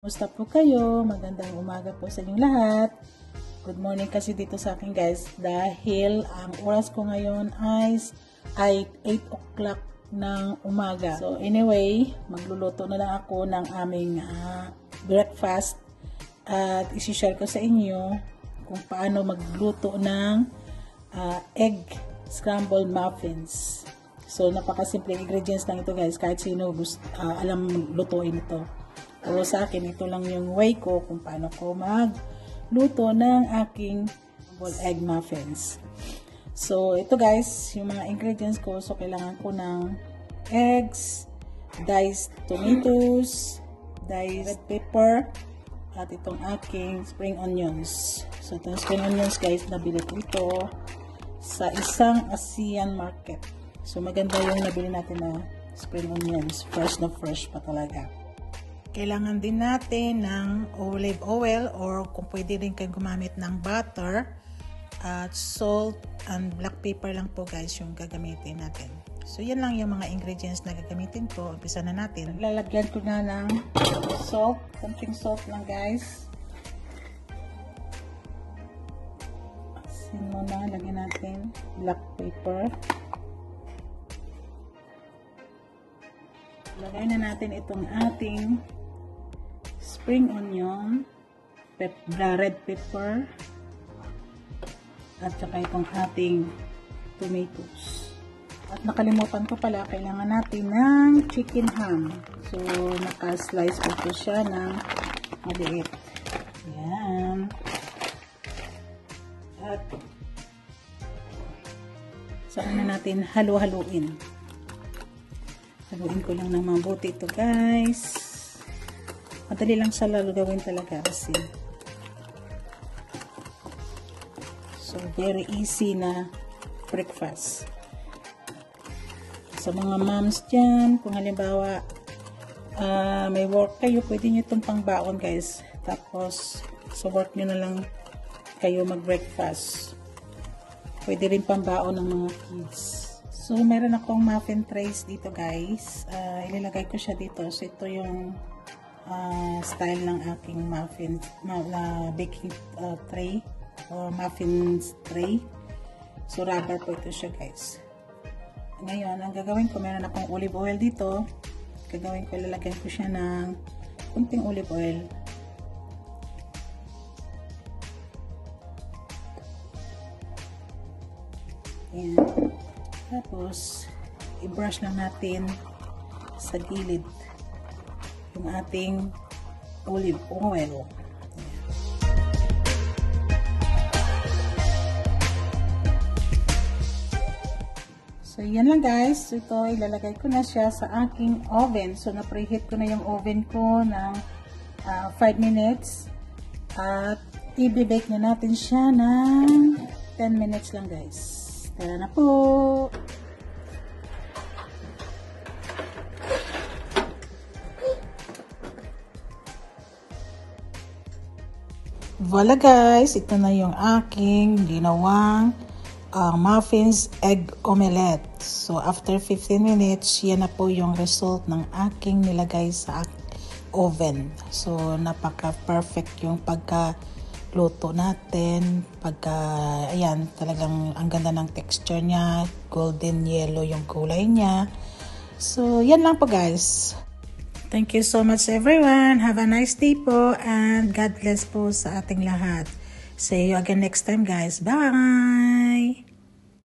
Kumusta po kayo? Magandang umaga po sa inyong lahat. Good morning kasi dito sa akin guys dahil ang oras ko ngayon ay 8 o'clock ng umaga. So anyway, magluluto na lang ako ng aming breakfast at isi-share ko sa inyo kung paano magluto ng egg scrambled muffins. So napakasimple ingredients lang ito guys, kahit sino alam lutuin ito. Pero sa akin, ito lang yung way ko kung paano ko magluto ng aking egg muffins. So, ito guys, yung mga ingredients ko. So, kailangan ko ng eggs, diced tomatoes, diced red pepper, at itong aking spring onions. So, itong spring onions guys, nabili ko ito sa isang ASEAN market. So, maganda yung nabili natin na spring onions. Fresh na fresh pa talaga. Kailangan din natin ng olive oil or kung pwede rin kayo gumamit ng butter at salt and black pepper lang po guys yung gagamitin natin. So yan lang yung mga ingredients na gagamitin ko. Umpisa na natin. Lalagyan ko na ng salt. Konting salt lang guys. Asin muna. Lagyan natin black pepper. Lagay na natin itong ating spring onion, red pepper, at saka itong ating tomatoes. At nakalimutan ko pala, kailangan natin ng chicken ham. So, naka-slice ko po siya ng maliit. Ayan. At saka na natin halu-haluin. Haluin ko lang ng mabuti ito guys. Madali lang siya lalo gawin talaga kasi. So, very easy na breakfast. Sa mga moms dyan, kung halimbawa may work kayo, pwede nyo itong pangbaon guys. Tapos, sa work nyo na lang kayo mag-breakfast. Pwede rin pambaon ng mga kids. So, meron akong muffin trays dito guys. Ilalagay ko siya dito. So, ito yung style ng aking muffin baking tray or muffins tray. So rubber po ito siya guys. Ngayon ang gagawin ko, meron akong olive oil dito. Gagawin ko, lalagyan ko siya ng kunting olive oil. Ayan. Tapos i-brush lang natin sa gilid yung ating olive oil. So, yan lang guys. Ito, ilalagay ko na siya sa aking oven. So, na-preheat ko na yung oven ko ng 5 minutes. At, i-bake na natin siya ng 10 minutes lang guys. Tara na po! Voila guys, ito na yung aking ginawang muffins egg omelette. So after 15 minutes, yan na po yung result ng aking nilagay sa oven. So napaka-perfect yung pagka-luto natin. Ayan, talagang ang ganda ng texture niya. Golden yellow yung kulay niya. So yan lang po guys. Thank you so much everyone. Have a nice day po and God bless po sa ating lahat. See you again next time guys. Bye!